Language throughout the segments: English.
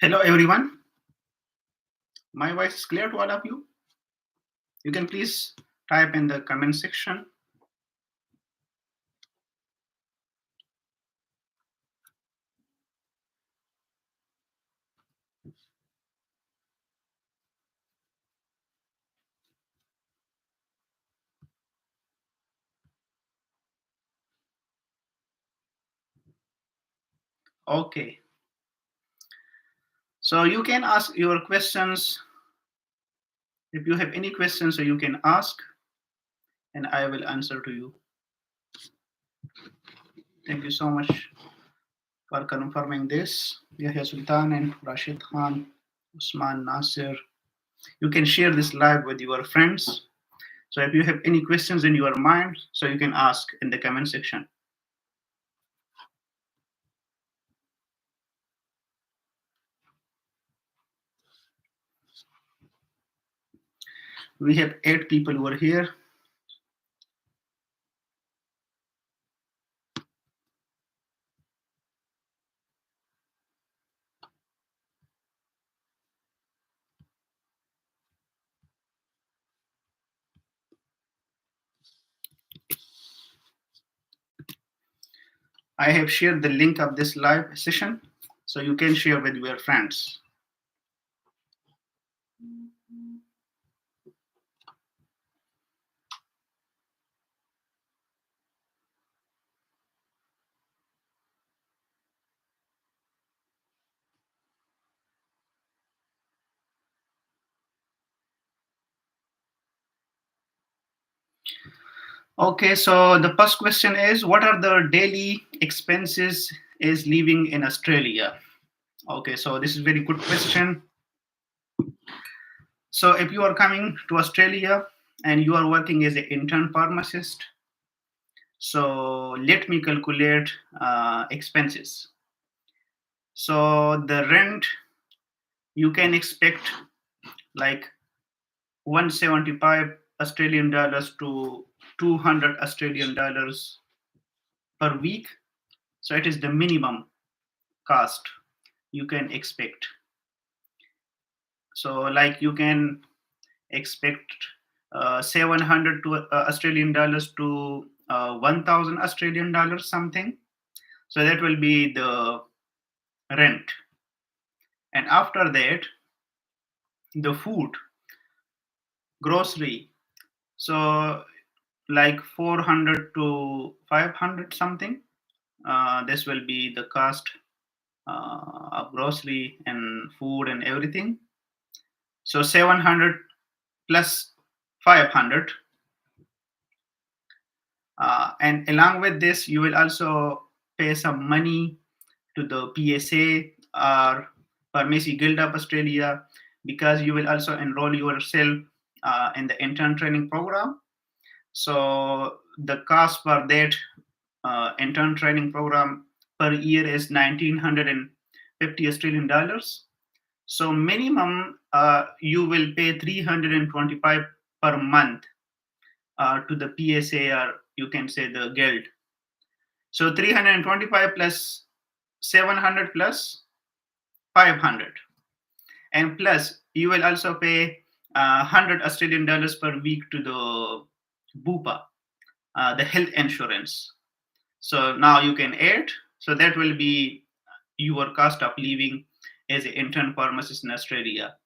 Hello, everyone. My voice is clear to all of you. You can please type in the comment section. Okay. So you can ask your questions. If you have any questions, so you can ask, and I will answer to you. Thank you so much for confirming this. Yahya Sultan and Rashid Khan, Usman Nasir. You can share this live with your friends. So if you have any questions in your mind, so you can ask in the comment section. We have 8 people who are here. I have shared the link of this live session, so you can share with your friends. Okay, so the first question is, what are the daily expenses is living in Australia? Okay, so this is very good question. So if you are coming to Australia and you are working as an intern pharmacist, so let me calculate expenses. So the rent you can expect like 175 Australian dollars to 200 Australian dollars per week. So it is the minimum cost you can expect. So like you can expect 700 to Australian dollars to 1000 Australian dollars something. So that will be the rent. And after that, the food, grocery. So like 400 to 500 something. This will be the cost of grocery and food and everything. So 700 plus 500. And along with this, you will also pay some money to the PSA or Pharmacy Guild of Australia, because you will also enroll yourself in the intern training program. So the cost for that intern training program per year is 1950 Australian dollars. So minimum you will pay 325 per month to the PSA, or you can say the guild. So 325 plus 700 plus 500, and plus you will also pay 100 Australian dollars per week to the BUPA, the health insurance. So now you can add. So that will be your cost of living as an intern pharmacist in Australia.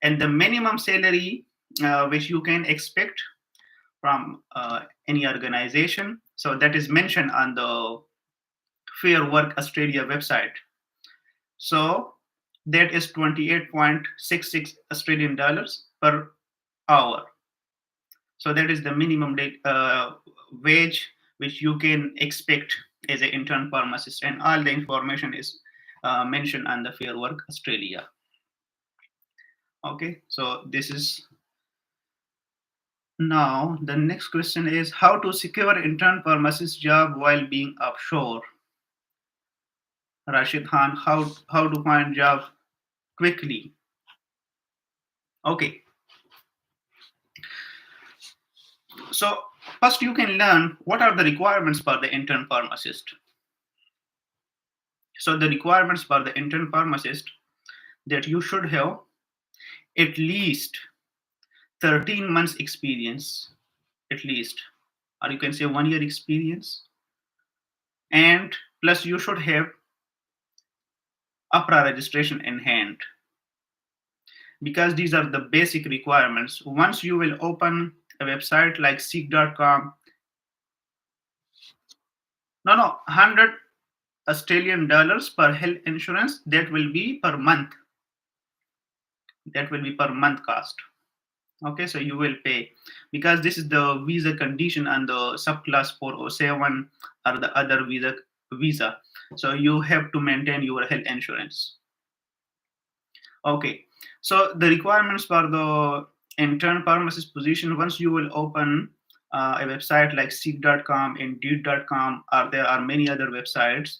And the minimum salary which you can expect from any organization, so that is mentioned on the Fair Work Australia website. So that is 28.66 Australian dollars per hour. So that is the minimum wage which you can expect as an intern pharmacist, and all the information is mentioned on the Fair Work Australia. Okay, so this is. Now the next question is how to secure intern pharmacist job while being offshore. Rashid Khan, how to find job quickly? Okay, so first you can learn what are the requirements for the intern pharmacist. So the requirements for the intern pharmacist, that you should have at least 13 months experience, at least, or you can say 1 year experience, and plus you should have APRA registration in hand, because these are the basic requirements. Once you will open a website like seek.com, no, 100 Australian dollars per health insurance, that will be per month. That will be per month cost. Okay, so you will pay, because this is the visa condition and the subclass 407 or the other visa. So you have to maintain your health insurance. Okay, so the requirements for the intern pharmacist position, once you will open a website like seek.com, indeed.com, or there are many other websites.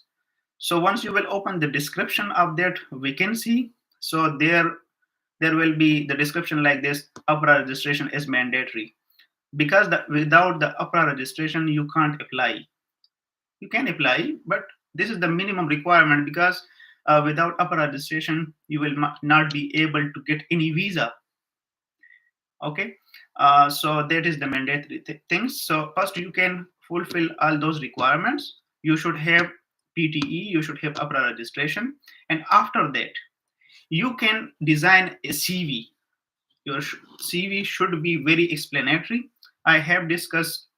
So once you will open the description of that vacancy, so there will be the description like this: APRA registration is mandatory, because without the APRA registration you can't apply. You can apply, but this is the minimum requirement, because without APRA registration you will not be able to get any visa. Okay, so that is the mandatory things. So first you can fulfill all those requirements. You should have PTE, you should have APRA registration, and after that you can design a CV. Your CV should be very explanatory. I have discussed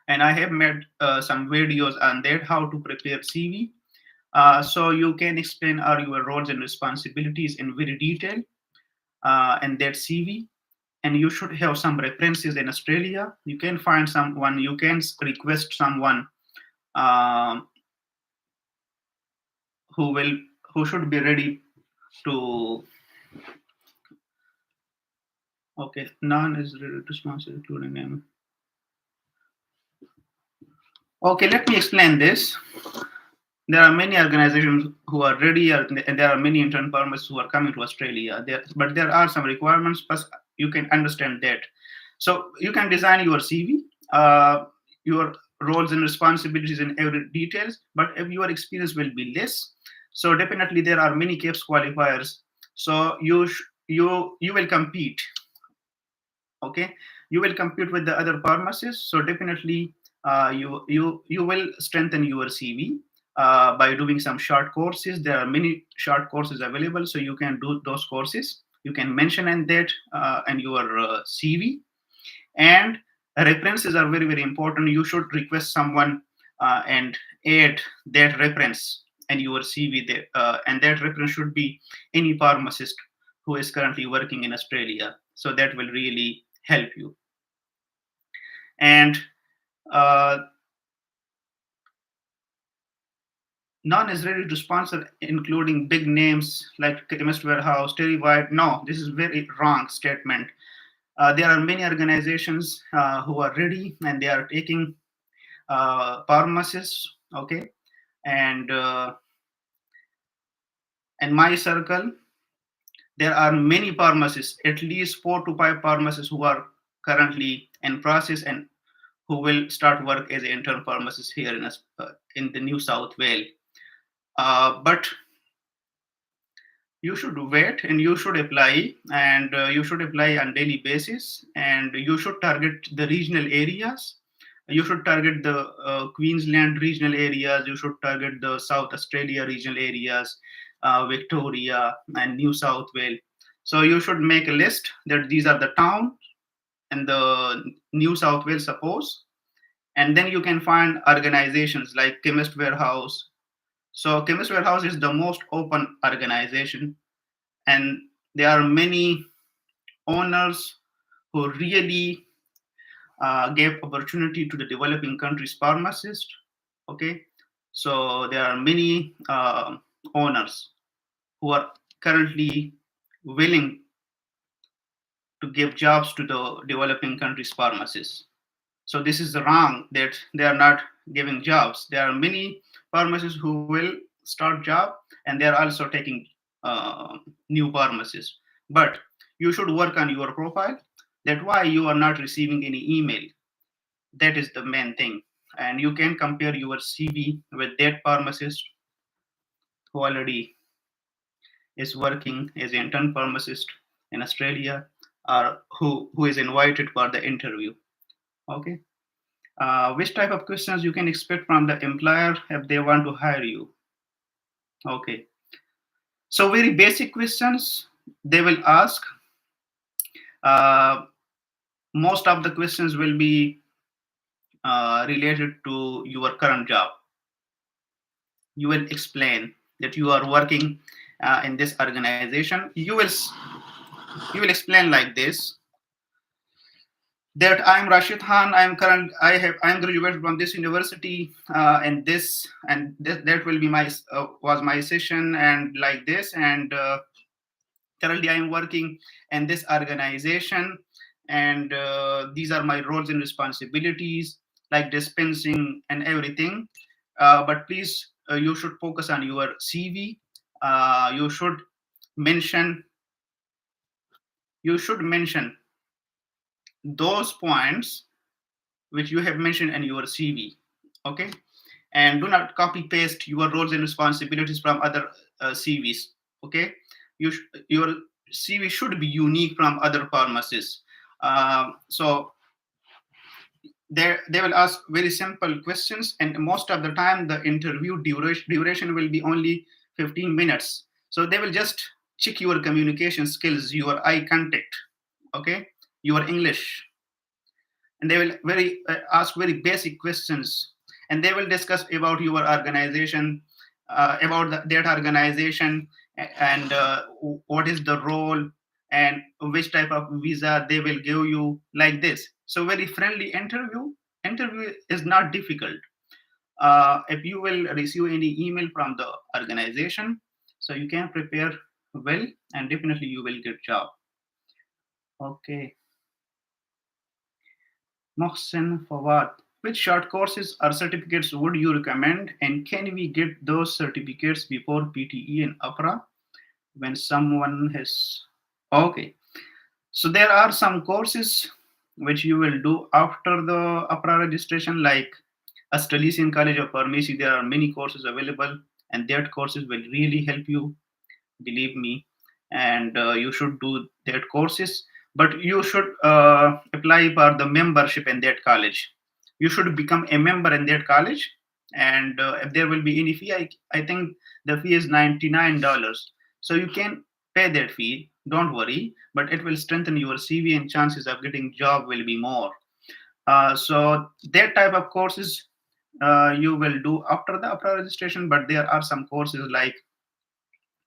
and I have made some videos on that, how to prepare CV. So you can explain all your roles and responsibilities in very detail in that CV. And you should have some references in Australia. You can find someone, you can request someone um, who will who should be ready to. Okay, none is ready to sponsor, including them. Okay, let me explain this. There are many organizations who are ready, and there are many intern farmers who are coming to Australia. But there are some requirements, plus you can understand that. So you can design your CV, your roles and responsibilities in every details, but if your experience will be less, so definitely there are many CAPS qualifiers. So you will compete. Okay, you will compete with the other pharmacists, so definitely you will strengthen your CV by doing some short courses. There are many short courses available, so you can do those courses. You can mention in that in your CV. And references are very, very important. You should request someone and add that reference in your CV there, and that reference should be any pharmacist who is currently working in Australia, so that will really help you. And uh, none is ready to sponsor, including big names like Chemist Warehouse, Terry White. No, this is very wrong statement. There are many organizations who are ready and they are taking pharmacists. Okay, and in my circle, there are many pharmacists, at least 4 to 5 pharmacists who are currently in process and who will start work as an intern pharmacist here in the New South Wales. But you should wait and you should apply, and you should apply on daily basis, and you should target the regional areas. You should target the Queensland regional areas. You should target the South Australia regional areas, Victoria and New South Wales. So you should make a list that these are the towns and the New South Wales, suppose, and then you can find organizations like Chemist Warehouse. So Chemist Warehouse is the most open organization, and there are many owners who really gave opportunity to the developing countries pharmacists. Okay, so there are many owners who are currently willing to give jobs to the developing countries pharmacists. So this is wrong that they are not giving jobs. There are many pharmacists who will start job, and they are also taking new pharmacists. But you should work on your profile. That's why you are not receiving any email. That is the main thing. And you can compare your CV with that pharmacist who already is working as an intern pharmacist in Australia, or who is invited for the interview. Okay. Which type of questions you can expect from the employer if they want to hire you? Okay. So very basic questions they will ask. Uh, Most of the questions will be related to your current job. You will explain that you are working in this organization. You will explain like this, that I'm Rashid Khan. I'm graduated from this university, and that will be my was my session, and like this, and currently I am working in this organization, and these are my roles and responsibilities, like dispensing and everything. But please, you should focus on your CV. You should mention you should mention those points which you have mentioned in your CV. Okay, and do not copy paste your roles and responsibilities from other CVs. Okay, your CV should be unique from other pharmacists. So they will ask very simple questions, and most of the time the interview duration will be only 15 minutes. So they will just check your communication skills, your eye contact, okay, your English, and they will very ask very basic questions, and they will discuss about your organization, about that organization, and what is the role, and which type of visa they will give you, like this. So very friendly interview is not difficult. If you will receive any email from the organization, so you can prepare well, and definitely you will get job. Okay. Mohsen Fawad, which short courses or certificates would you recommend, and can we get those certificates before PTE and APRA when someone has? Okay, so there are some courses which you will do after the APRA registration, like Australasian College of Pharmacy. There are many courses available, and that courses will really help you, believe me, and you should do that courses. But you should apply for the membership in that college. You should become a member in that college, and if there will be any fee, I think the fee is $99, so you can pay that fee, don't worry, but it will strengthen your CV, and chances of getting job will be more. So that type of courses you will do after the upper registration. But there are some courses like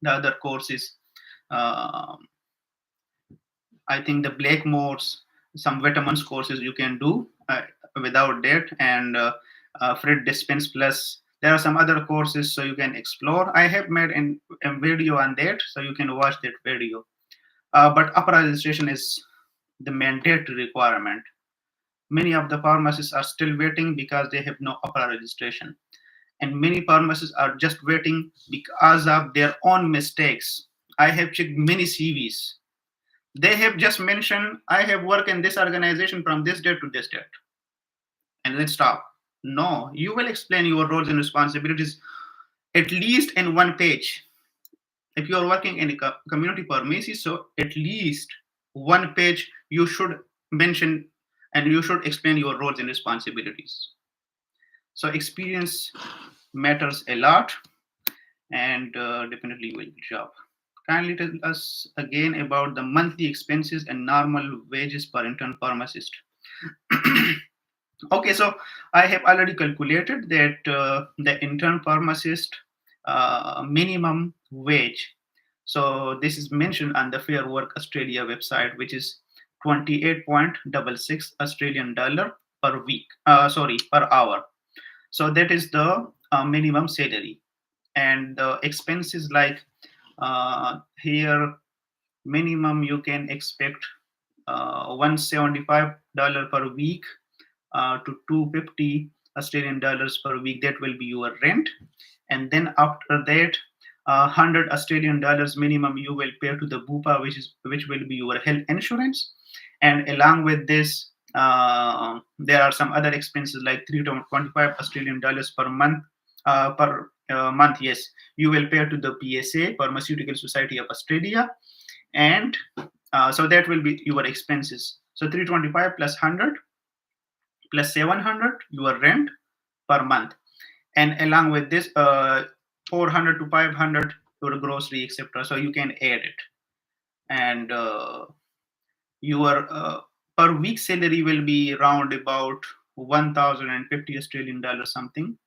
the other courses, uh, I think the Blackmore's, some vitamins courses you can do without that, and Fred Dispense Plus. There are some other courses so you can explore. I have made a video on that, so you can watch that video. But upper registration is the mandatory requirement. Many of the pharmacists are still waiting because they have no upper registration, and many pharmacists are just waiting because of their own mistakes. I have checked many CVs. They have just mentioned, I have worked in this organization from this date to this date, and then stop. No, you will explain your roles and responsibilities at least in one page. If you are working in a community pharmacy, so at least one page you should mention, and you should explain your roles and responsibilities. So experience matters a lot, and definitely will job. Kindly tell us again about the monthly expenses and normal wages per intern pharmacist. Okay, so I have already calculated that the intern pharmacist minimum wage. So this is mentioned on the Fair Work Australia website, which is 28.66 Australian dollar per week. Sorry, per hour. So that is the minimum salary, and the expenses like here minimum you can expect $175 per week to 250 Australian dollars per week. That will be your rent, and then after that, 100 Australian dollars minimum you will pay to the BUPA, which will be your health insurance, and along with this, there are some other expenses like 325 Australian dollars per month per month, yes, you will pay to the PSA, Pharmaceutical Society of Australia, and so that will be your expenses. So 325 plus 100 plus 700 your rent per month, and along with this 400 to 500 your grocery, etc. So you can add it, and your per week salary will be around about 1050 Australian dollars something.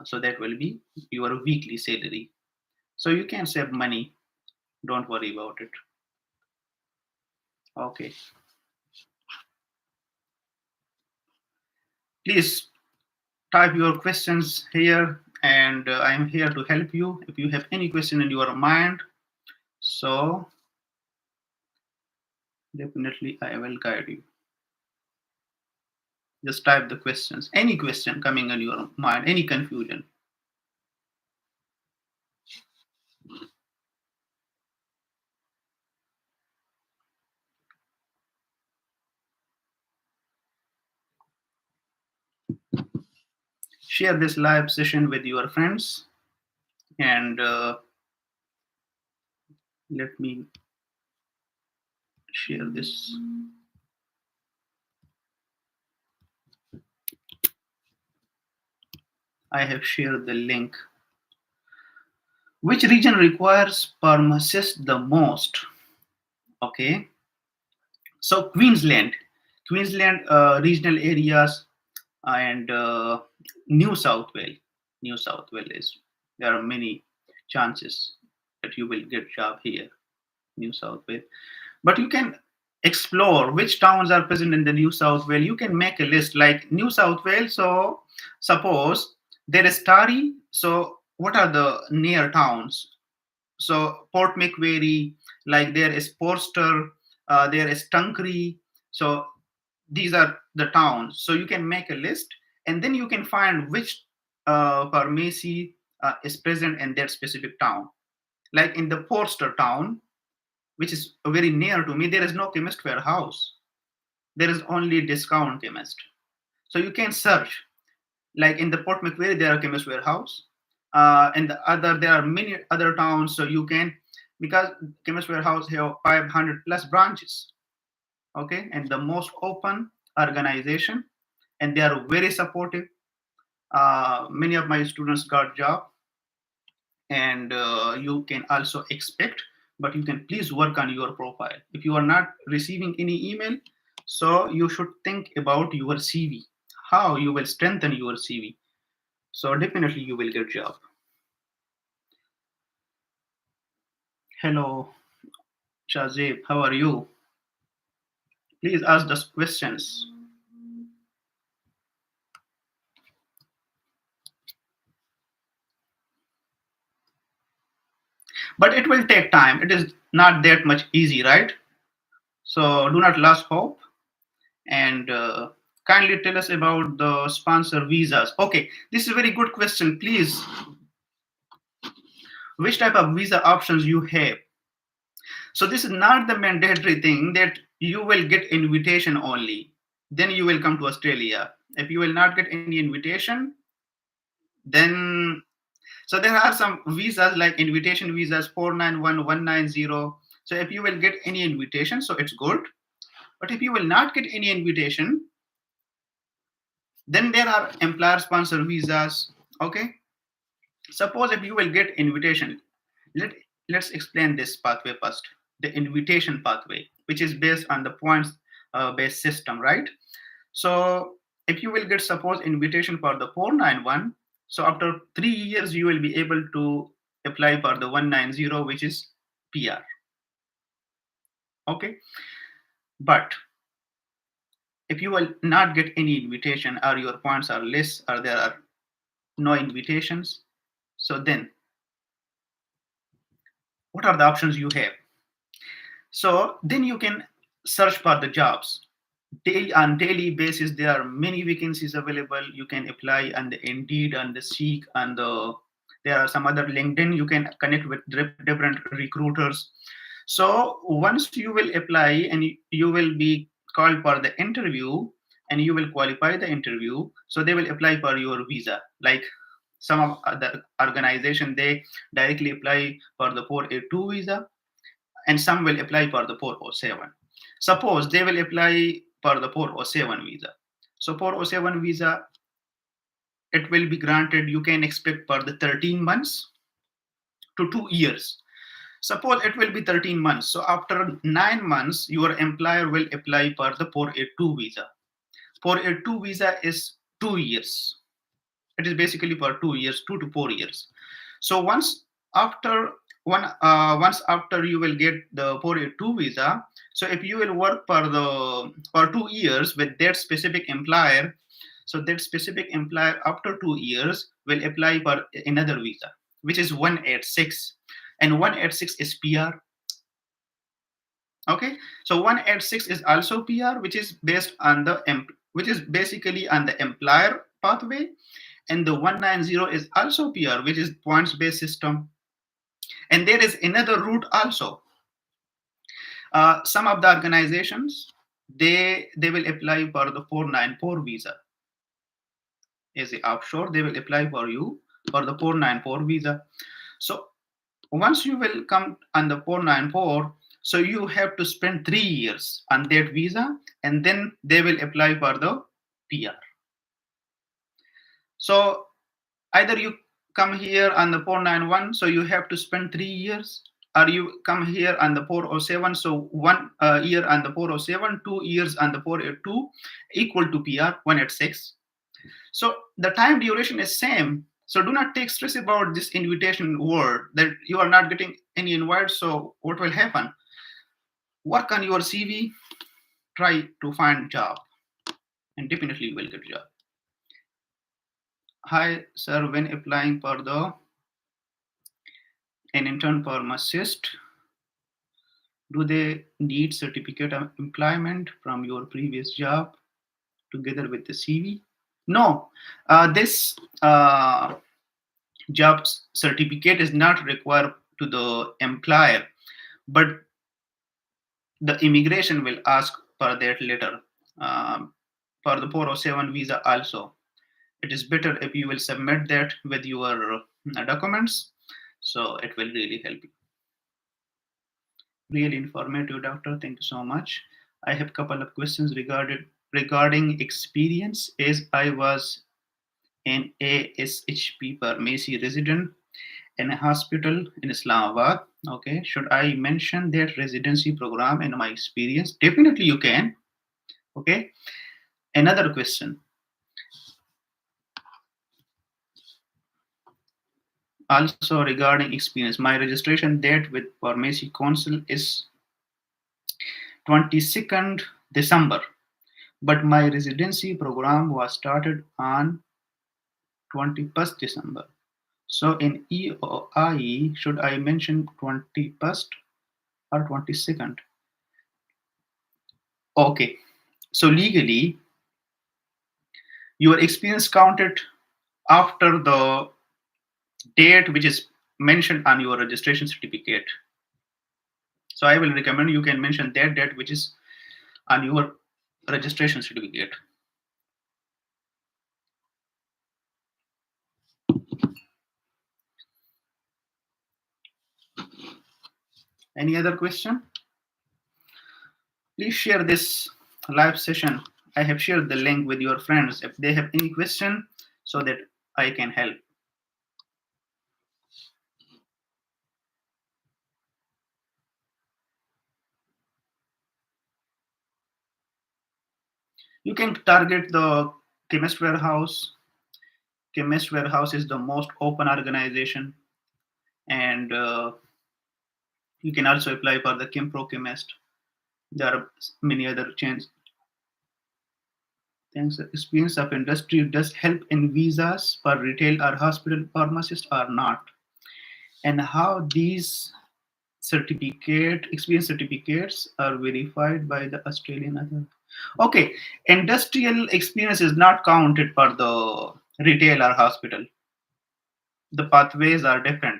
So that will be your weekly salary. So you can save money. Don't worry about it. Okay. Please type your questions here, and I am here to help you if you have any question in your mind. So definitely I will guide you. Just type the questions. Any question coming in your mind, any confusion. Share this live session with your friends, and let me share this. I have shared the link. Which region requires Pharmacist the most? Okay, so Queensland regional areas, and New South Wales. New South Wales is, there are many chances that you will get job here, New South Wales. But you can explore which towns are present in the New South Wales. You can make a list like New South Wales. So suppose there is Tari. So what are the near towns? So Port Macquarie, like there is Porster, there is Tunkry. So these are the towns. So you can make a list, and then you can find which pharmacy is present in that specific town. Like in the Porster town, which is very near to me, there is no chemist warehouse. There is only discount chemist. So you can search. Like in the Port Macquarie, there are chemist warehouse. And there are many other towns. So you can, because chemist warehouse have 500 plus branches. Okay, and the most open organization, and they are very supportive. Many of my students got job, and you can also expect, but you can please work on your profile. If you are not receiving any email, so you should think about your CV, how you will strengthen your CV. So definitely you will get job. Hello, Shazib, how are you? Please ask the questions. But it will take time. It is not that much easy, right? So do not lose hope, and kindly tell us about the sponsor visas. Okay, this is a very good question. Please, which type of visa options you have? So this is not the mandatory thing that you will get invitation only. Then you will come to Australia. If you will not get any invitation, then so there are some visas like invitation visas 491, 190. So if you will get any invitation, so it's good. But if you will not get any invitation, then there are employer sponsor visas. Okay, suppose if you will get invitation, let's explain this pathway first. The invitation pathway, which is based on the points based system, right? So if you will get suppose invitation for the 491, so after 3 years you will be able to apply for the 190, which is PR. Okay, but if you will not get any invitation, or your points are less, or there are no invitations, so then what are the options you have? So then you can search for the jobs. On daily basis, there are many vacancies available. You can apply on the Indeed, on the Seek, on the, there are some other LinkedIn. You can connect with different recruiters. So once you will apply, and you will be called for the interview, and you will qualify the interview, so they will apply for your visa. Like Some of the organization, they directly apply for the 482 visa, and some will apply for the 407. Suppose they will apply for the 407 visa. So 407 visa, it will be granted, you can expect for the 13 months to 2 years. Suppose it will be 13 months. So after 9 months, your employer will apply for the 482 visa. 482 visa is 2 years. It is basically for 2 years, 2 to 4 years. So after once after you will get the 482 visa, so if you will work for 2 years with that specific employer, so that specific employer after 2 years will apply for another visa, which is 186, and 186 is PR. Okay, so 186 is also PR, which is based on which is basically on the employer pathway, and the 190 is also PR, which is points based system. And there is another route also. Some of the organizations, they will apply for the 494 visa. As a offshore, they will apply for you for the 494 visa. So once you will come on the 494, so you have to spend 3 years on that visa, and then they will apply for the PR. So either you come here on the 491, so you have to spend 3 years, or you come here on the 407, so 1 year on the 407, 2 years on the 482, equal to PR 186. So the time duration is same. So do not take stress about this invitation word that you are not getting any invite. So what will happen? Work on your CV, try to find job, and definitely you will get job. Hi, sir. When applying for an intern pharmacist, do they need certificate of employment from your previous job together with the CV? No, this job certificate is not required to the employer, but the immigration will ask for that later. For the 407 visa also, it is better if you will submit that with your documents, so it will really help you. Really informative, doctor, thank you so much. I have a couple of questions regarding experience. As I was an ASHP pharmacy resident in a hospital in Islamabad. Okay, should I mention that residency program in my experience? Definitely you can. Okay, another question. Also regarding experience, my registration date with Pharmacy Council is 22nd December, but my residency program was started on 21st December. So in EOI, should I mention 21st or 22nd? Okay, so legally, your experience counted after the date which is mentioned on your registration certificate. So I will recommend you can mention that date which is on your registration certificate. Any other question? Please share this live session. I have shared the link with your friends if they have any question so that I can help. You can target the Chemist Warehouse. Chemist Warehouse is the most open organization, and you can also apply for the Pro Chemist. There are many other chains. Thanks. Experience of industry does help in visas for retail or hospital pharmacists or not, and how these experience certificates are verified by the Australian authority. Okay, industrial experience is not counted for the retail or hospital. The pathways are different,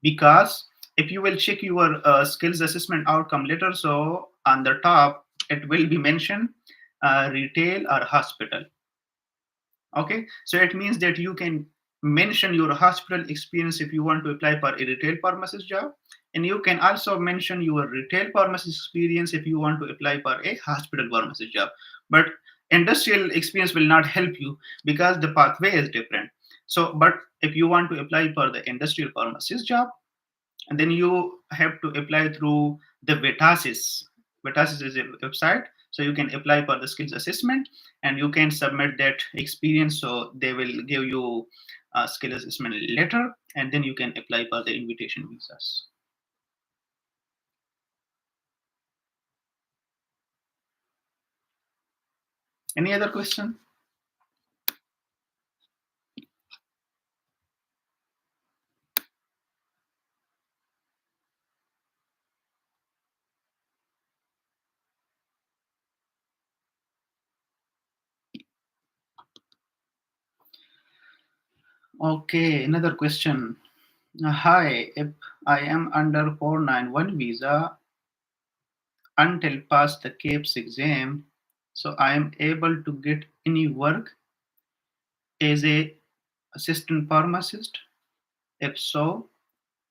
because if you will check your skills assessment outcome letter, so on the top it will be mentioned retail or hospital. Okay, so it means that you can mention your hospital experience if you want to apply for a retail pharmacist job, and you can also mention your retail pharmacist experience if you want to apply for a hospital pharmacist job. But industrial experience will not help you because the pathway is different. So but if you want to apply for the industrial pharmacist job, and then you have to apply through the Vetasis. Vetasis is a website, so you can apply for the skills assessment, and you can submit that experience. So they will give you a skill assessment letter, and then you can apply for the invitation visas. Any other question? Okay, another question. Hi, if I am under 491 visa until pass the CAPES exam, so I am able to get any work as a assistant pharmacist? If so,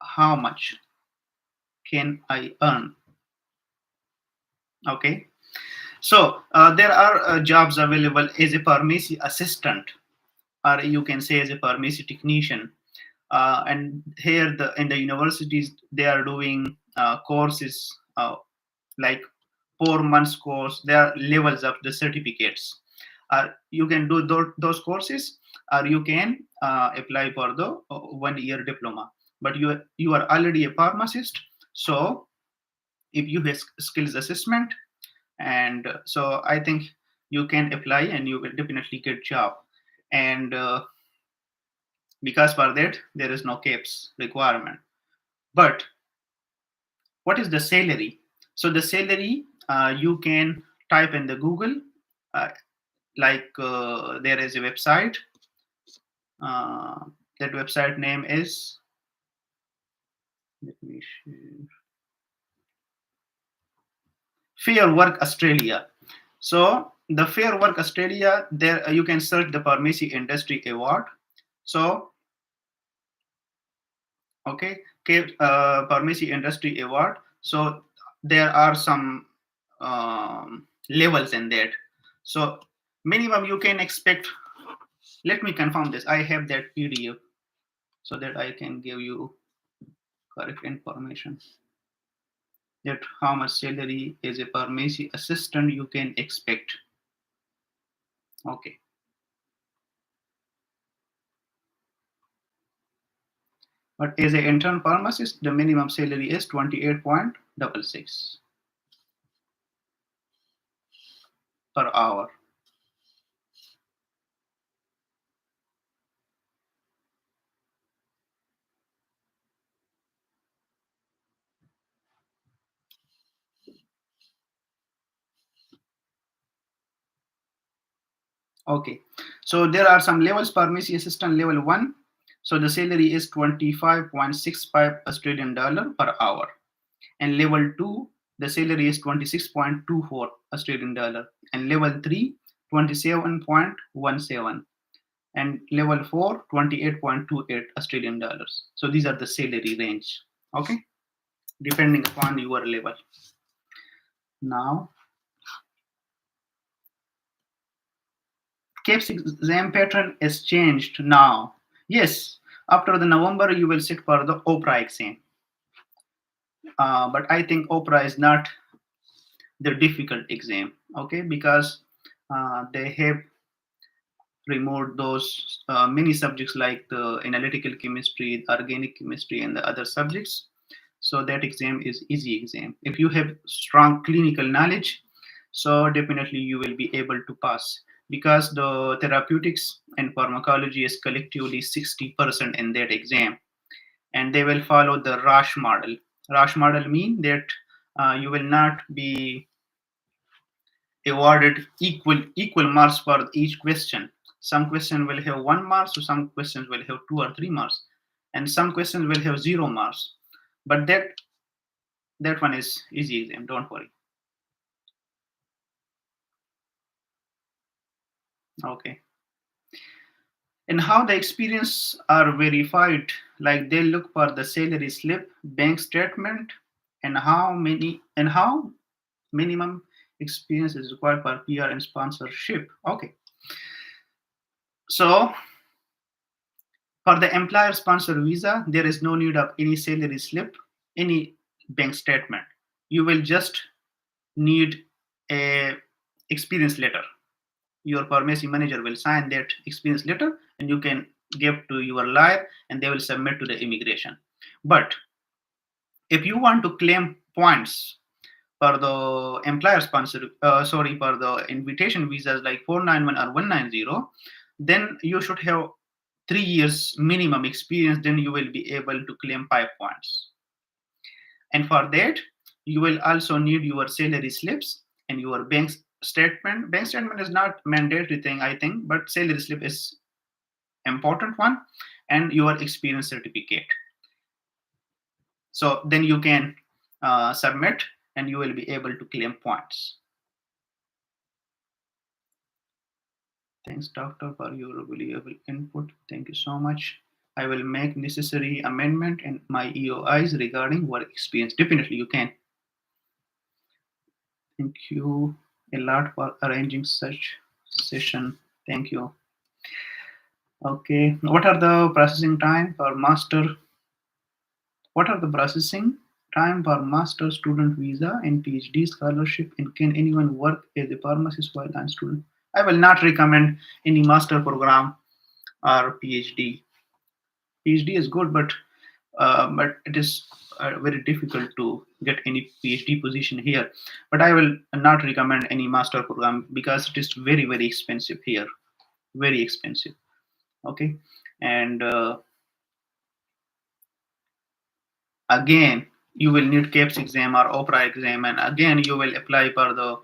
how much can I earn? Okay, so there are jobs available as a pharmacy assistant, or you can say as a pharmacy technician. And here, in the universities, they are doing courses like 4 months course. There are levels of the certificates. You can do those courses, or you can apply for the 1 year diploma. But you are already a pharmacist, so if you have skills assessment, and so I think you can apply and you will definitely get job. And because for that there is no caps requirement. But what is the salary? So the salary, you can type in the Google, uh, there is a website. uh, that website name is, let me share, Fair Work Australia. So the Fair Work Australia, there you can search the pharmacy industry award. So okay, pharmacy industry award. So there are some levels in that. So minimum you can expect. Let me confirm this. I have that PDF so that I can give you correct information. That how much salary as a pharmacy assistant you can expect. Okay. But as an intern pharmacist, the minimum salary is 28.66 per hour. Okay. So there are some levels. Pharmacy assistant level 1. So the salary is 25.65 Australian dollar per hour. And level 2, the salary is 26.24 Australian dollar. And level 3, 27.17. And level 4, 28.28 Australian dollars. So these are the salary range. Okay, depending upon your level. Now, CAPES exam pattern is changed now. Yes, after the November, you will sit for the OPRA exam. But I think OPRA is not the difficult exam, okay, because they have removed those many subjects like the analytical chemistry, organic chemistry, and the other subjects. So that exam is easy exam. If you have strong clinical knowledge, so definitely you will be able to pass, because the therapeutics and pharmacology is collectively 60% in that exam, and they will follow the Rush model. Rush model mean that you will not be awarded equal marks for each question. Some question will have 1 mark, so some questions will have 2 or 3 marks, and some questions will have 0 marks. But that one is easy exam. Don't worry. Okay. And how the experience are verified, like they look for the salary slip, bank statement, and how minimum experience is required for PR and sponsorship. Okay, so for the employer sponsor visa, there is no need of any salary slip, any bank statement. You will just need a experience letter. Your pharmacy manager will sign that experience letter and you can give to your lawyer and they will submit to the immigration. But if you want to claim points for the employer sponsor, sorry, for the invitation visas like 491 or 190, then you should have 3 years minimum experience, then you will be able to claim 5 points. And for that, you will also need your salary slips and your bank statement. Bank statement is not mandatory thing, I think, but salary slip is important one, and your experience certificate. So then you can submit and you will be able to claim points. Thanks, doctor, for your valuable input. Thank you so much. I will make necessary amendment in my EOIs regarding work experience. Definitely, you can. Thank you a lot for arranging such session. Thank you. Okay, what are the processing time for master? What are the processing time for master student visa and PhD scholarship? And can anyone work as a pharmacist while I'm student? I will not recommend any master program or PhD. PhD is good, but it is very difficult to get any PhD position here. But I will not recommend any master program because it is very expensive here, very expensive. Okay, and again you will need CAPS exam or OPRA exam, and again you will apply for the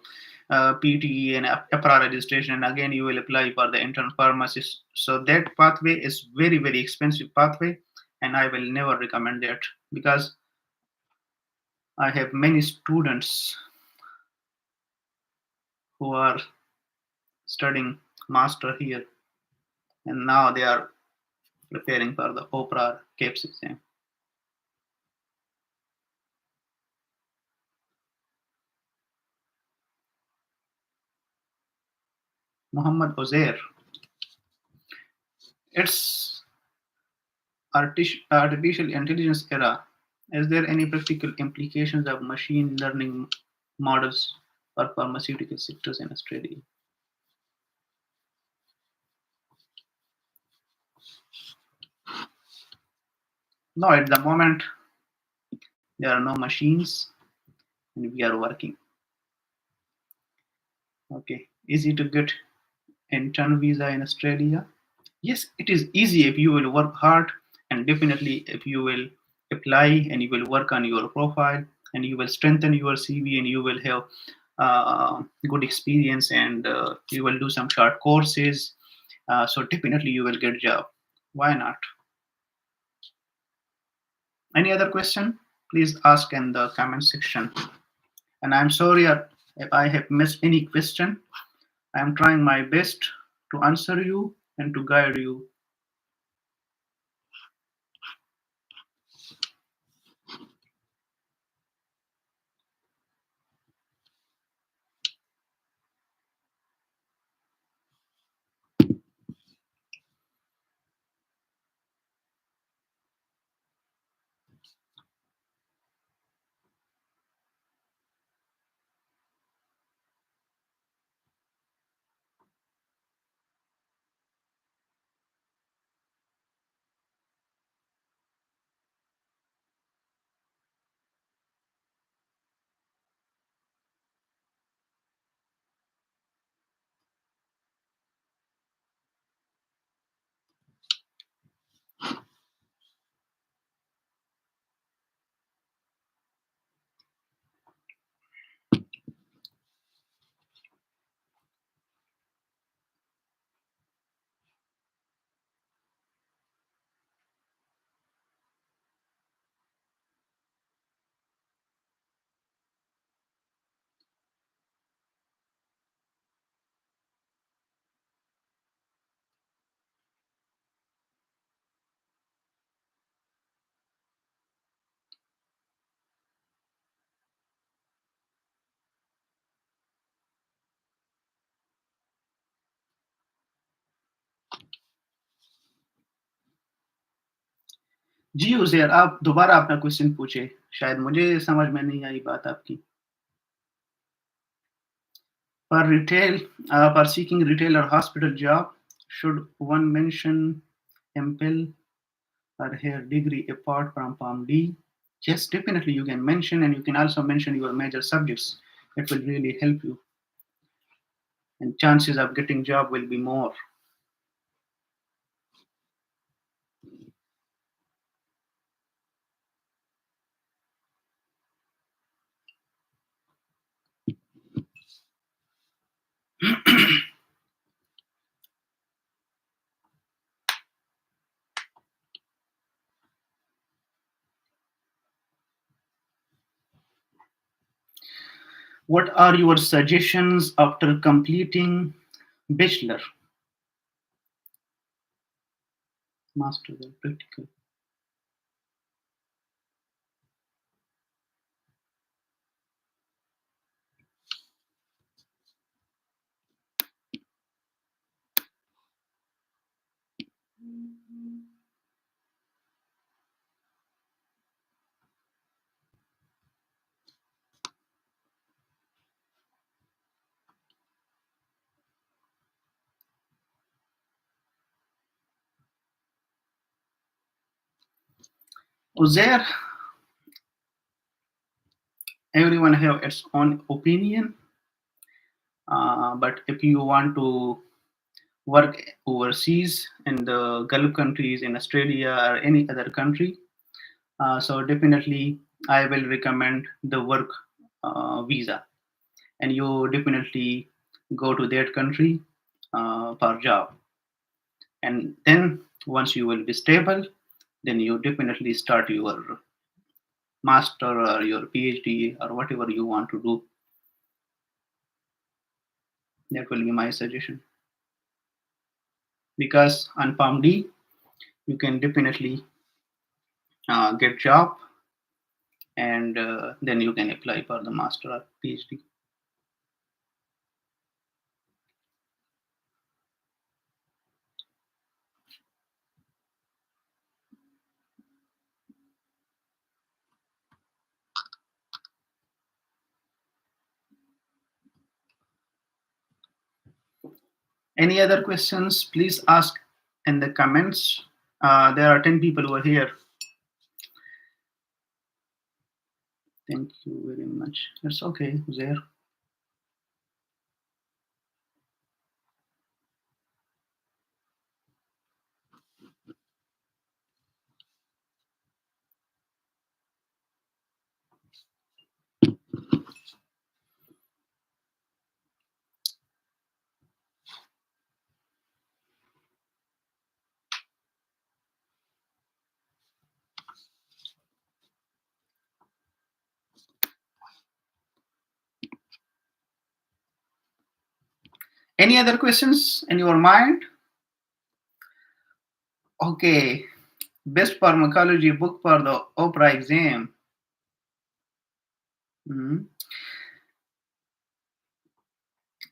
PTE and APRA registration, and again you will apply for the intern pharmacist. So that pathway is very expensive pathway, and I will never recommend that because I have many students who are studying master here, and now they are preparing for the OPRA CAPS exam. Muhammad Ozair, it's artificial intelligence era. Is there any practical implications of machine learning models for pharmaceutical sectors in Australia? No, at the moment there are no machines and we are working. Okay, easy to get intern visa in Australia. Yes, it is easy if you will work hard, and definitely if you will apply and you will work on your profile and you will strengthen your CV and you will have good experience and you will do some short courses. So definitely you will get job. Why not? Any other question? Please ask in the comment section. And I'm sorry if I have missed any question. I am trying my best to answer you and to guide you. जी उज़ैर, आप दोबारा अपना question पूछे, शायद मुझे समझ में नहीं आई बात आपकी। For retail, for seeking retail or hospital job, should one mention MPhil or her degree apart from PharmD? Yes, definitely you can mention, and you can also mention your major subjects. It will really help you, and chances of getting job will be more. What are your suggestions after completing bachelor, master, or practical? Uzair, everyone have its own opinion, but if you want to work overseas in the Gulf countries, in Australia or any other country, so definitely I will recommend the work visa, and you definitely go to that country for job, and then once you will be stable, then you definitely start your master or your PhD or whatever you want to do. That will be my suggestion, because on PharmD you can definitely get job, and then you can apply for the master or PhD. Any other questions, please ask in the comments. There are 10 people who are here. Thank you very much. It's okay, there. Any other questions in your mind? Okay. Best pharmacology book for the Oprah exam. Mhm.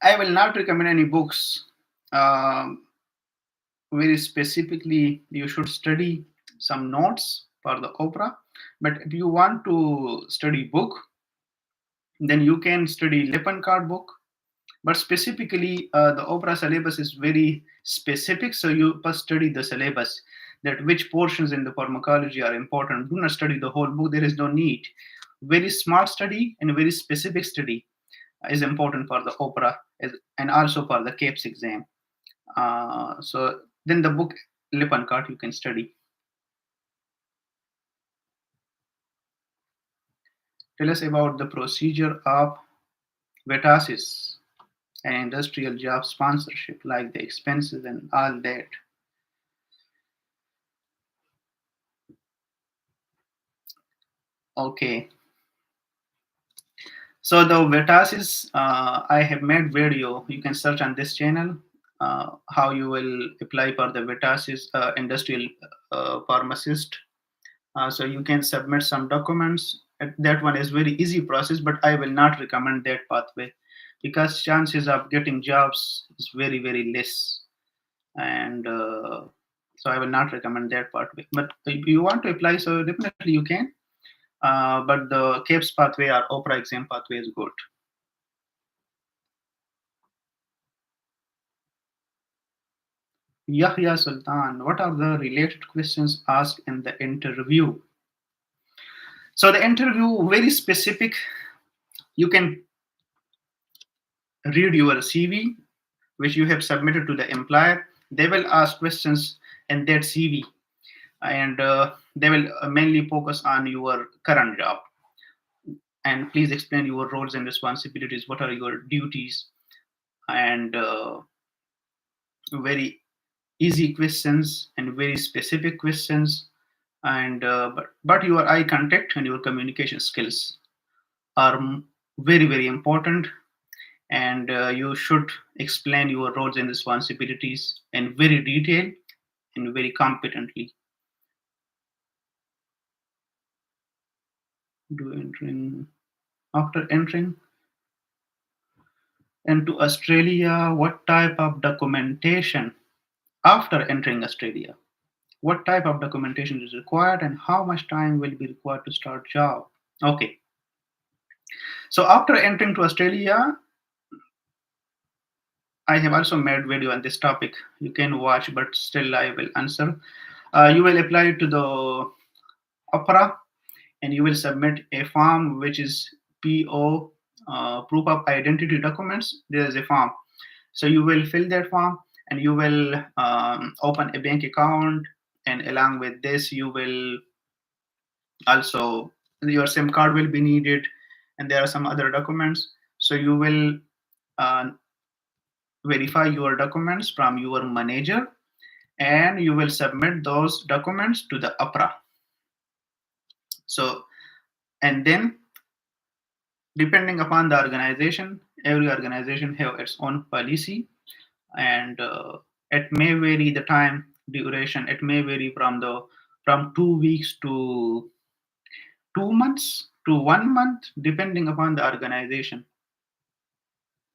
I will not recommend any books. Um, Very specifically, you should study some notes for the Oprah. But if you want to study book, then you can study Lippincott book. But specifically, the Oprah syllabus is very specific, so you first study the syllabus. That which portions in the pharmacology are important. Do not study the whole book. There is no need. Very smart study and very specific study is important for the Oprah and also for the CAPS exam. So then the book Lippincott you can study. Tell us about the procedure of Vetasis and industrial job sponsorship, like the expenses and all that. Okay. So the Vetasis, I have made video. You can search on this channel how you will apply for the Vetasis industrial pharmacist. So you can submit some documents. That one is very easy process, but I will not recommend that pathway because chances of getting jobs is very less, and So I will not recommend that pathway. But if you want to apply, so definitely you can. But the CAPS pathway or OPRA exam pathway is good. Yahya Sultan, what are the related questions asked in the interview? So the interview very specific. You can read your CV, which you have submitted to the employer. They will ask questions in that CV, and they will mainly focus on your current job. And please explain your roles and responsibilities. What are your duties? And very easy questions and very specific questions. And but your eye contact and your communication skills are very very important, and you should explain your roles and responsibilities in very detail and very competently. Do entering After entering into Australia, what type of documentation after entering Australia? What type of documentation is required and how much time will be required to start job? Okay, so after entering to Australia, I have also made video on this topic. You can watch, but still I will answer. You will apply to the opera and you will submit a form which is PO, proof of identity documents. There is a form. So you will fill that form and you will open a bank account, and along with this you will also, your SIM card will be needed, and there are some other documents. So you will uh, verify your documents from your manager, and you will submit those documents to the APRA. So, and then depending upon the organization, every organization have its own policy, and it may vary the time duration. It may vary from 2 weeks to 2 months to 1 month, depending upon the organization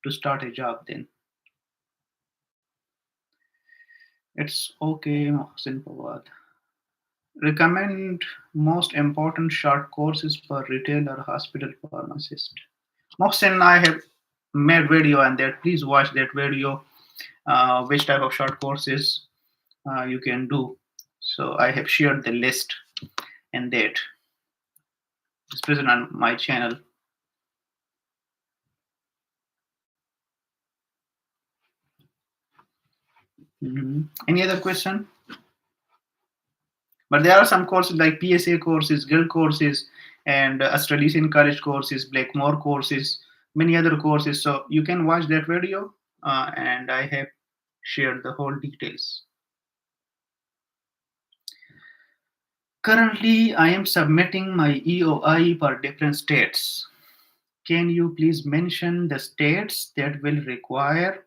to start a job. Then it's okay, Mohsin Pawad. Recommend most important short courses for retail or hospital pharmacist. Mohsin, I have made video on that. Please watch that video. Which type of short courses you can do. So I have shared the list in that. It's present on my channel. Any other question? But there are some courses like PSA courses, Guild courses, and Australasian College courses, Blackmore courses, many other courses. So you can watch that video, and I have shared the whole details. Currently, I am submitting my EOI for different states. Can you please mention the states that will require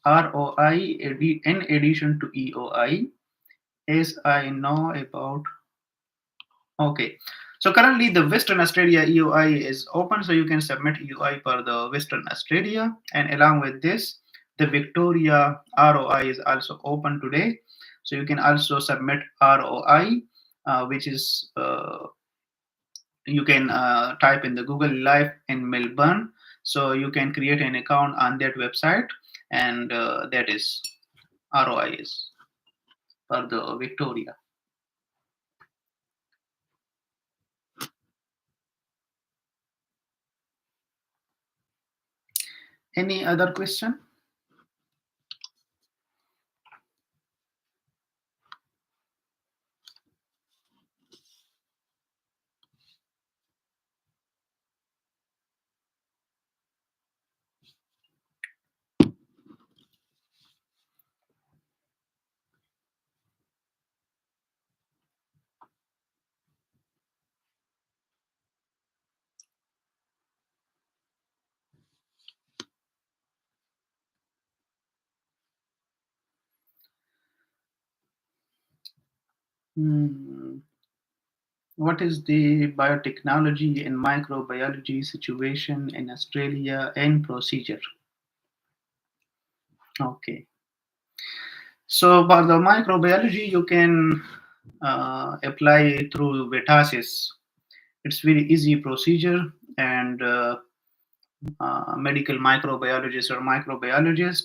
ROI in addition to EOI? As I know about. Okay, so currently the Western Australia EOI is open, so you can submit EOI for the Western Australia, and along with this, the Victoria ROI is also open today, so you can also submit ROI, which is you can type in the Google Live in Melbourne, so you can create an account on that website, and that is ROI is for the Victoria. Any other question? Hmm. What is the biotechnology and microbiology situation in Australia and procedure? Okay. So for the microbiology, you can apply through Vetasis. It's very easy procedure, and medical microbiologist or microbiologist.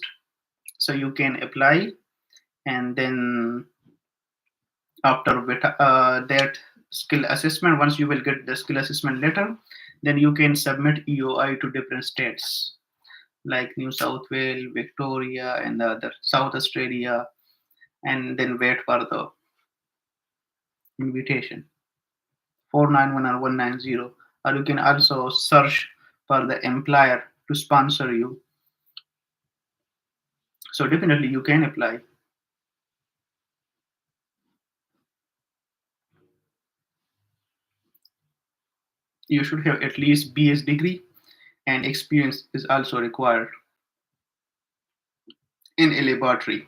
So you can apply, and then after that skill assessment, once you will get the skill assessment letter, then you can submit EOI to different states like New South Wales, Victoria, and the other South Australia, and then wait for the invitation 491 or 190. Or you can also search for the employer to sponsor you. So definitely you can apply. You should have at least BS degree, and experience is also required in a laboratory.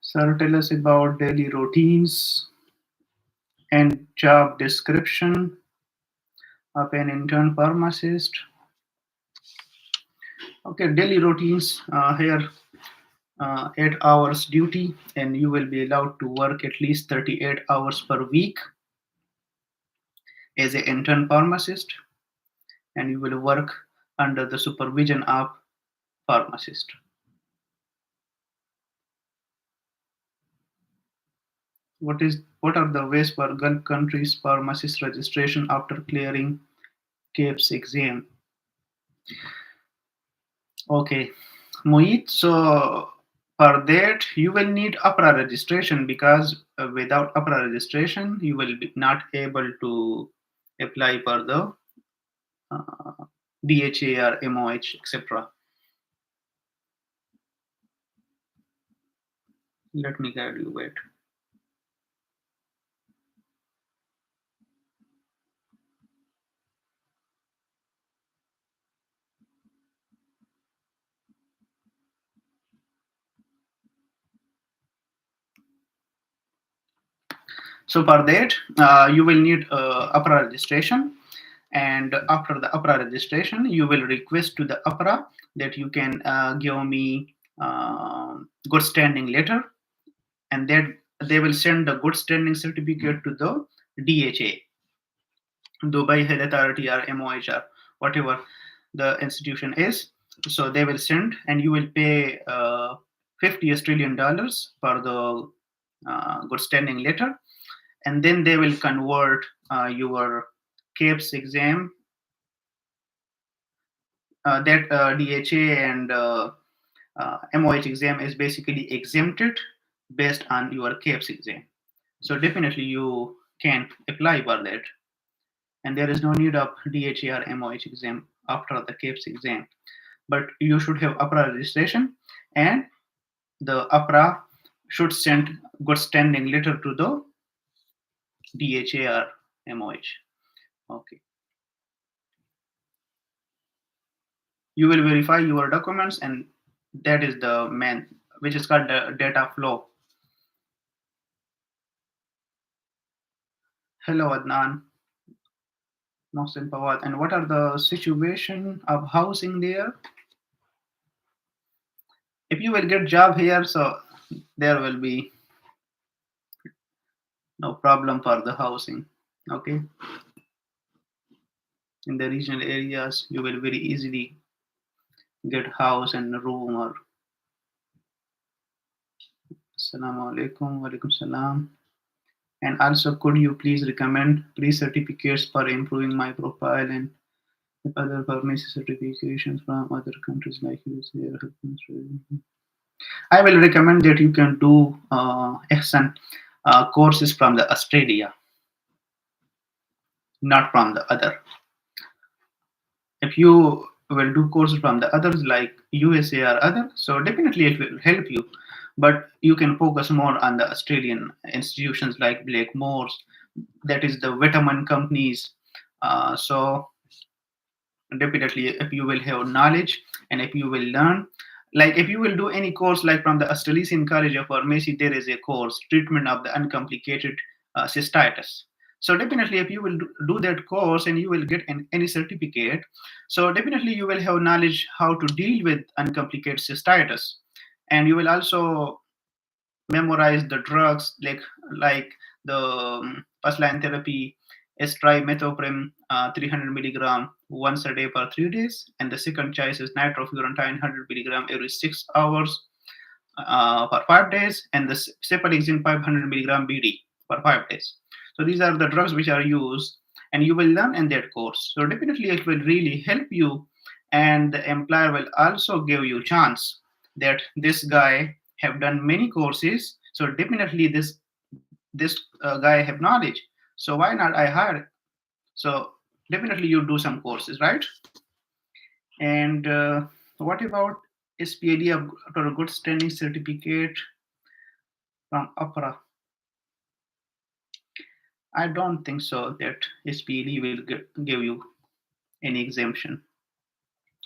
So tell us about daily routines and job description of an intern pharmacist. Okay, daily routines here 8 hours duty, and you will be allowed to work at least 38 hours per week as an intern pharmacist, and you will work under the supervision of pharmacist. What are the ways for Gulf countries pharmacist registration after clearing CAPES exam? Okay, Mohit. So for that, you will need APRA registration, because without APRA registration, you will be not able to apply for the uh, DHA or MOH, etc. Let me guide you. Wait. So for that, you will need APRA registration, and after the APRA registration, you will request to the APRA that you can give me good standing letter, and then they will send the good standing certificate to the DHA, Dubai Health Authority, or MOHR, whatever the institution is. So they will send, and you will pay 50 Australian dollars for the good standing letter, and then they will convert your CAPES exam, that DHA and MOH exam is basically exempted based on your CAPES exam. So definitely you can apply for that, and there is no need of DHA or MOH exam after the CAPES exam. But you should have APRA registration, and the APRA should send good standing letter to the DHA or MOH. Okay. You will verify your documents, and that is the main, which is called the data flow. Hello, Adnan, Mohsen Fawad. And what are the situation of housing there? If you will get job here, so there will be no problem for the housing. Okay, in the regional areas, you will very easily get house and room. Or Assalamu alaikum, walaikum salam. And also, could you please recommend pre-certificates for improving my profile, and other pharmacy certifications from other countries like USA or I will recommend that you can do Ihsan courses from the Australia, not from the other. If you will do courses from the others like USA or other, so definitely it will help you. But you can focus more on the Australian institutions like Blackmore's, that is the vitamin companies. So Definitely, if you will have knowledge and if you will learn, like if you will do any course, like from the Australasian College of Pharmacy, there is a course, treatment of the uncomplicated cystitis. So definitely, if you will do that course and you will get any certificate, so definitely you will have knowledge how to deal with uncomplicated cystitis, and you will also memorize the drugs, like the first line therapy is trimethoprim 300 milligram once a day for 3 days, and the second choice is nitrofurantine 100 milligram every 6 hours for 5 days, and the cephaloxime 500 milligram BD for 5 days. So these are the drugs which are used, and you will learn in that course. So definitely it will really help you, and the employer will also give you chance that this guy have done many courses. So definitely this guy have knowledge. So why not I hire? So definitely you do some courses, right? And what about SPLE after a good standing certificate from opera? I don't think so that SPLE will give you any exemption,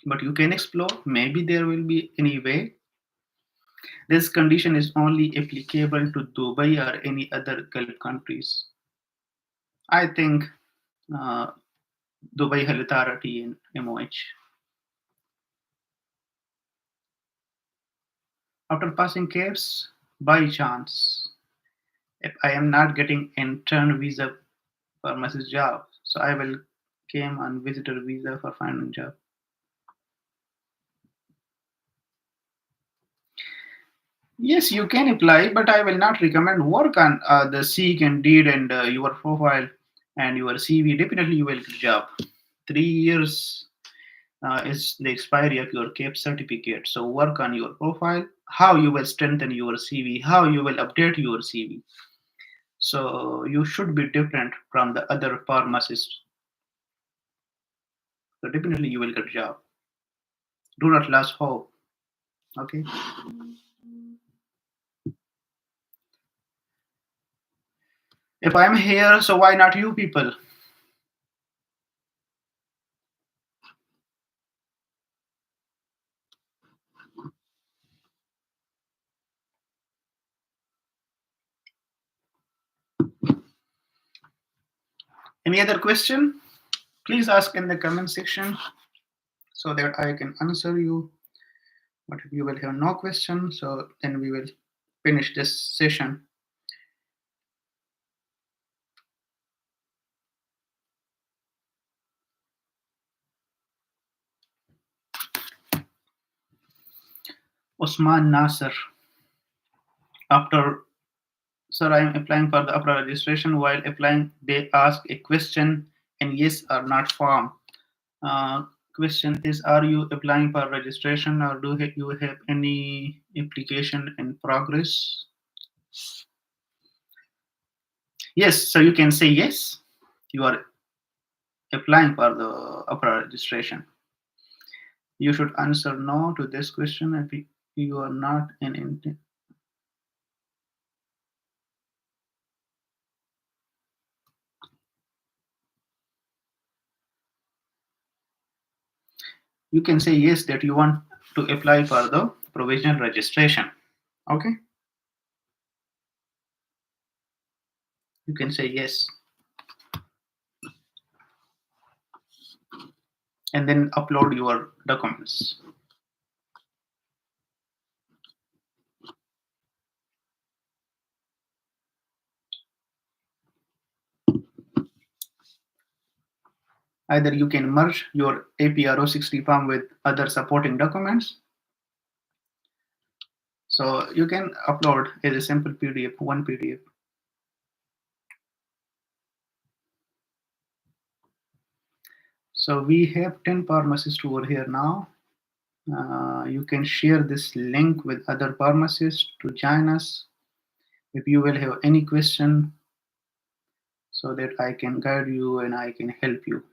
but you can explore. Maybe there will be any way. This condition is only applicable to Dubai or any other Gulf countries. I think uh, Dubai Health Authority and MOH. After passing CAPS, by chance, if I am not getting intern visa pharmacist job, so I will came on visitor visa for finding job. Yes, you can apply, but I will not recommend work on the seek and deed and your profile and your CV. Definitely, you will get job. 3 years is the expiry of your CAPE certificate. So work on your profile, how you will strengthen your CV, how you will update your CV. So you should be different from the other pharmacists. So definitely you will get job. Do not lose hope. Okay. If I'm here, so why not you people? Any other question? Please ask in the comment section so that I can answer you. But if you will have no question, so then we will finish this session. Osman Nasser. After, sir, I am applying for the upper registration. While applying, they ask a question and yes or not form. Uh, Question is, are you applying for registration or do you have any application in progress? Yes, so you can say yes. You are applying for the upper registration. You should answer no to this question if you are not in intent. You can say yes that you want to apply for the provisional registration. Okay, you can say yes and then upload your documents. Either you can merge your APRO 60 form with other supporting documents. So you can upload as a simple PDF, one PDF. So we have 10 pharmacists over here now. You can share this link with other pharmacists to join us. If you will have any question, so that I can guide you and I can help you.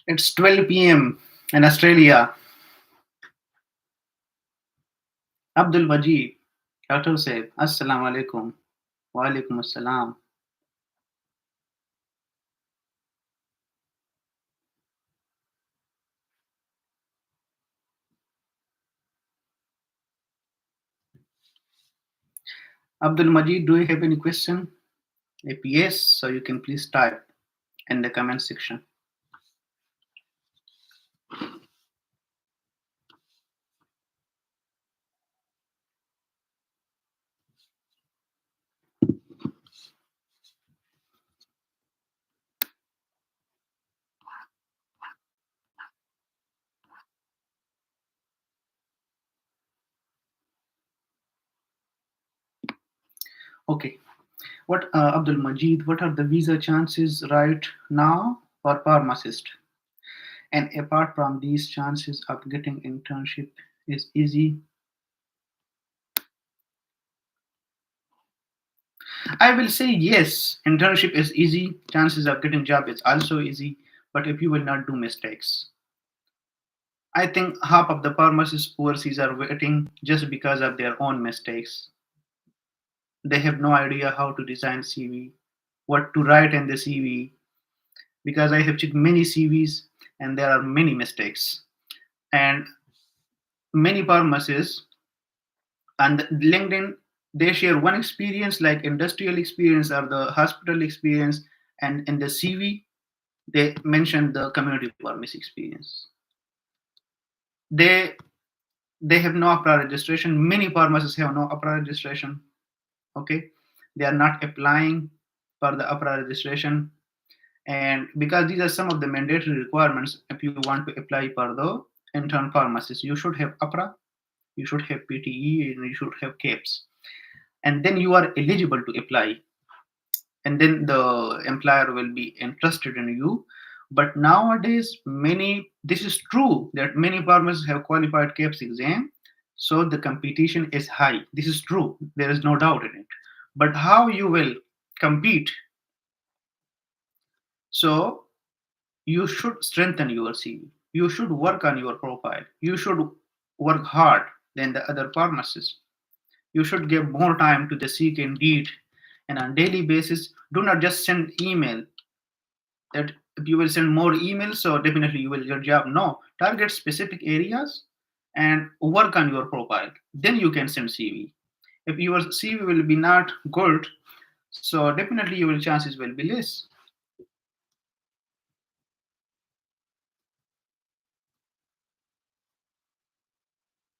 It's 12 p.m. in Australia. Abdul Majid, Dr.Asif, Assalamu alaikum. Wa alaikum assalam. Abdul Majid, do you have any question? If yes, so you can please type in the comment section. Okay. What Abdul Majid? What are the visa chances right now for pharmacist? And apart from these, chances of getting internship is easy. I will say yes. Internship is easy. Chances of getting job is also easy. But if you will not do mistakes, I think half of the pharmacists overseas are waiting just because of their own mistakes. They have no idea how to design CV, what to write in the CV, because I have checked many CVs and there are many mistakes. And many pharmacists and LinkedIn, they share one experience like industrial experience or the hospital experience, and in the CV they mention the community pharmacy experience. They they have no APRA registration. Many pharmacists have no APRA registration. Okay, they are not applying for the APRA registration, and because these are some of the mandatory requirements if you want to apply for the intern pharmacist, you should have APRA, you should have PTE, and you should have CAPS, and then you are eligible to apply, and then the employer will be interested in you. But nowadays, many this is true that many pharmacists have qualified CAPS exam, so the competition is high. This is true. There is no doubt in it. But how you will compete? So you should strengthen your CV. You should work on your profile. You should work hard than the other pharmacists. You should give more time to the seek indeed, and on daily basis. Do not just send email that if you will send more emails, so definitely you will get job. No, target specific areas and work on your profile. Then you can send CV. If your CV will be not good, so definitely your chances will be less.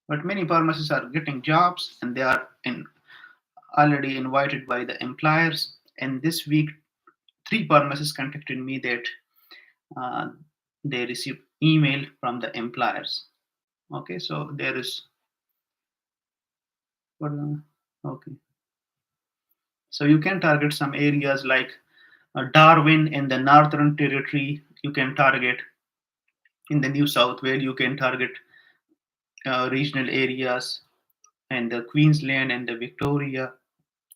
But many pharmacists are getting jobs and they are already invited by the employers. And this week, three pharmacists contacted me that uh, they received email from the employers. Okay, so there is okay. So you can target some areas like Darwin in the Northern Territory. You can target in the New South Wales. You can target regional areas and the Queensland and the Victoria.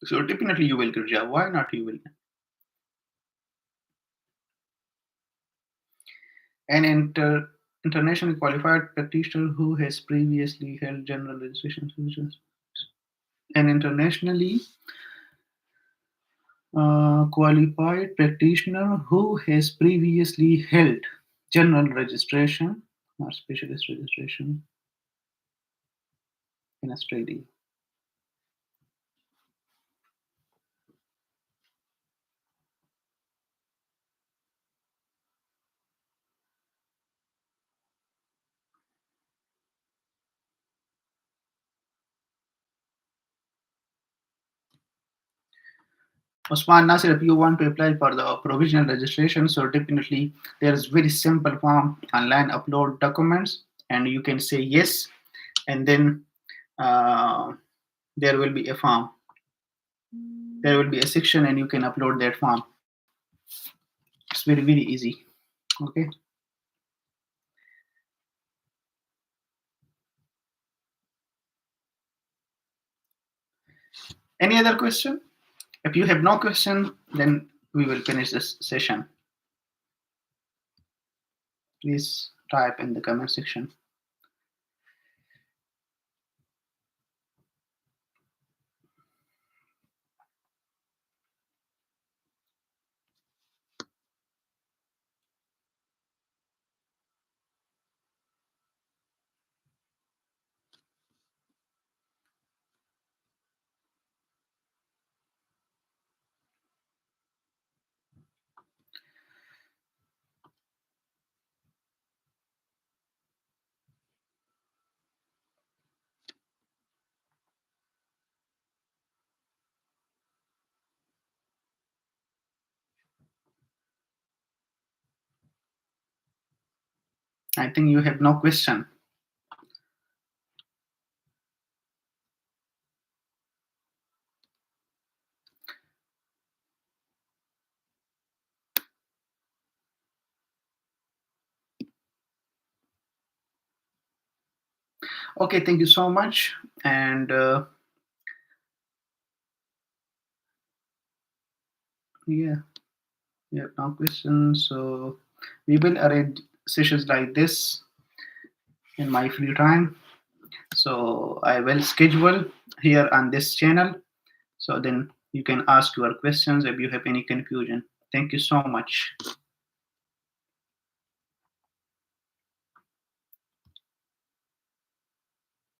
So definitely you will get job. Why not you will? An internationally qualified practitioner who has previously held general registration positions. An internationally qualified practitioner who has previously held general registration or specialist registration in Australia. Osman Nasir, if you want to apply for the provisional registration, so definitely there is very simple form, online upload documents, and you can say yes, and then uh, there will be a form. There will be a section, and you can upload that form. It's very easy. Okay. Any other question? If you have no question, then we will finish this session. Please type in the comment section. I think you have no question. Okay, thank you so much. And yeah, yeah, no questions. So we will arrange sessions like this in my free time. So I will schedule here on this channel. So then you can ask your questions if you have any confusion. Thank you so much.